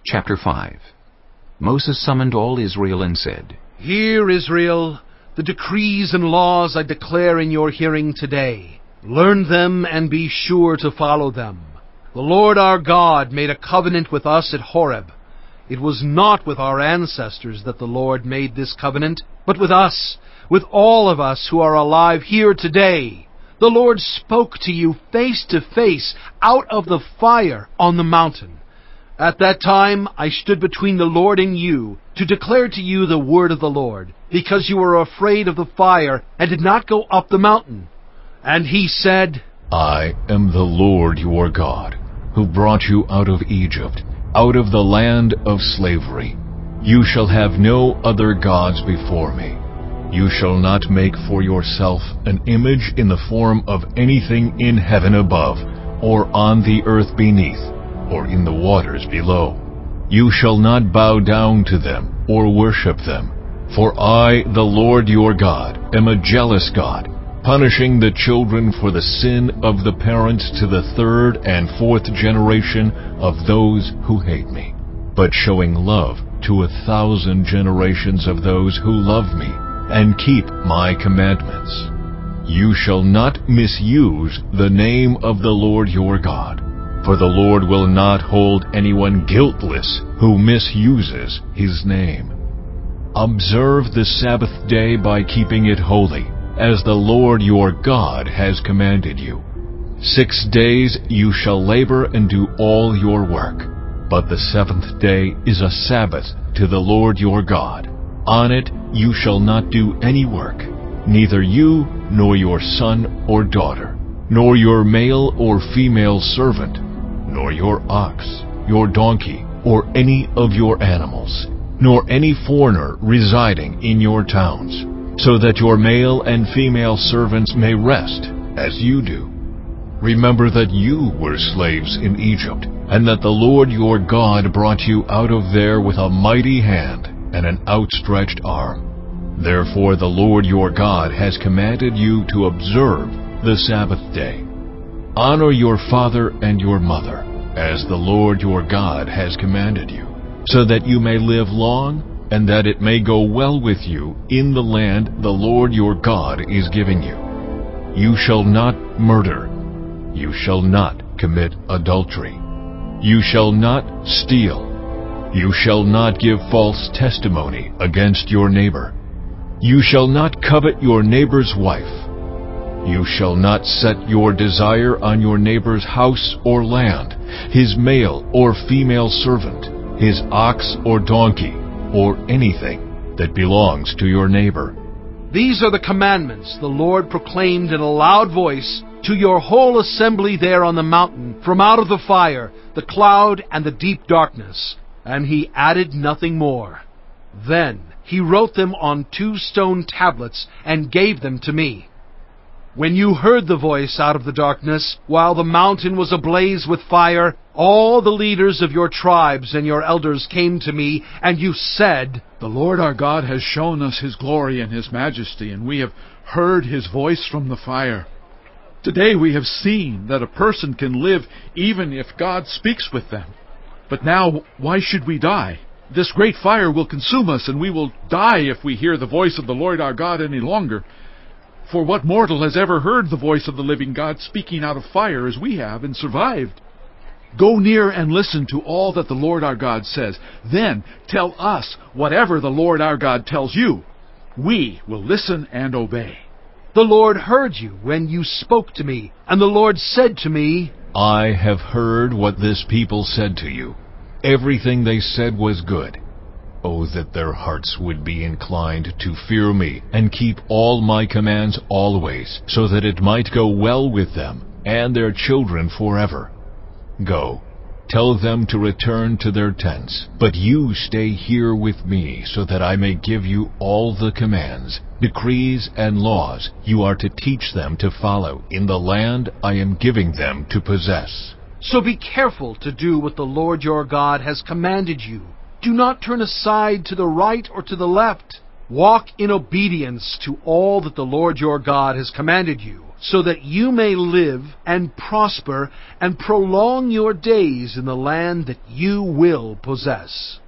Chapter 5. Moses summoned all Israel and said, Hear, Israel, the decrees and laws I declare in your hearing today. Learn them and be sure to follow them. The Lord our God made a covenant with us at Horeb. It was not with our ancestors that the Lord made this covenant, but with us, with all of us who are alive here today. The Lord spoke to you face to face out of the fire on the mountain. At that time I stood between the Lord and you to declare to you the word of the Lord, because you were afraid of the fire and did not go up the mountain. And he said, I am the Lord your God, who brought you out of Egypt, out of the land of slavery. You shall have no other gods before me. You shall not make for yourself an image in the form of anything in heaven above, or on the earth beneath, or in the waters below. You shall not bow down to them, or worship them. For I, the Lord your God, am a jealous God, punishing the children for the sin of the parents to the third and fourth generation of those who hate me, but showing love to 1,000 generations of those who love me and keep my commandments. You shall not misuse the name of the Lord your God, for the Lord will not hold anyone guiltless who misuses his name. Observe the Sabbath day by keeping it holy, as the Lord your God has commanded you. 6 days you shall labor and do all your work, but the seventh day is a Sabbath to the Lord your God. On it you shall not do any work, neither you nor your son or daughter, nor your male or female servant, nor your ox, your donkey, or any of your animals, nor any foreigner residing in your towns, so that your male and female servants may rest, as you do. Remember that you were slaves in Egypt, and that the Lord your God brought you out of there with a mighty hand and an outstretched arm. Therefore the Lord your God has commanded you to observe the Sabbath day. Honor your father and your mother, as the Lord your God has commanded you, so that you may live long, and that it may go well with you in the land the Lord your God is giving you. You shall not murder. You shall not commit adultery. You shall not steal. You shall not give false testimony against your neighbor. You shall not covet your neighbor's wife. You shall not set your desire on your neighbor's house or land, his male or female servant, his ox or donkey, or anything that belongs to your neighbor. These are the commandments the Lord proclaimed in a loud voice to your whole assembly there on the mountain, from out of the fire, the cloud, and the deep darkness. And he added nothing more. Then he wrote them on 2 stone tablets and gave them to me. When you heard the voice out of the darkness, while the mountain was ablaze with fire, all the leaders of your tribes and your elders came to me, and you said, The Lord our God has shown us his glory and his majesty, and we have heard his voice from the fire. Today we have seen that a person can live even if God speaks with them. But now, why should we die? This great fire will consume us, and we will die if we hear the voice of the Lord our God any longer. For what mortal has ever heard the voice of the living God speaking out of fire as we have and survived? Go near and listen to all that the Lord our God says. Then tell us whatever the Lord our God tells you. We will listen and obey. The Lord heard you when you spoke to me, and the Lord said to me, I have heard what this people said to you. Everything they said was good. Oh, that their hearts would be inclined to fear me and keep all my commands always, so that it might go well with them and their children forever. Go, tell them to return to their tents, but you stay here with me, so that I may give you all the commands, decrees, and laws you are to teach them to follow in the land I am giving them to possess. So be careful to do what the Lord your God has commanded you. Do not turn aside to the right or to the left. Walk in obedience to all that the Lord your God has commanded you, so that you may live and prosper and prolong your days in the land that you will possess.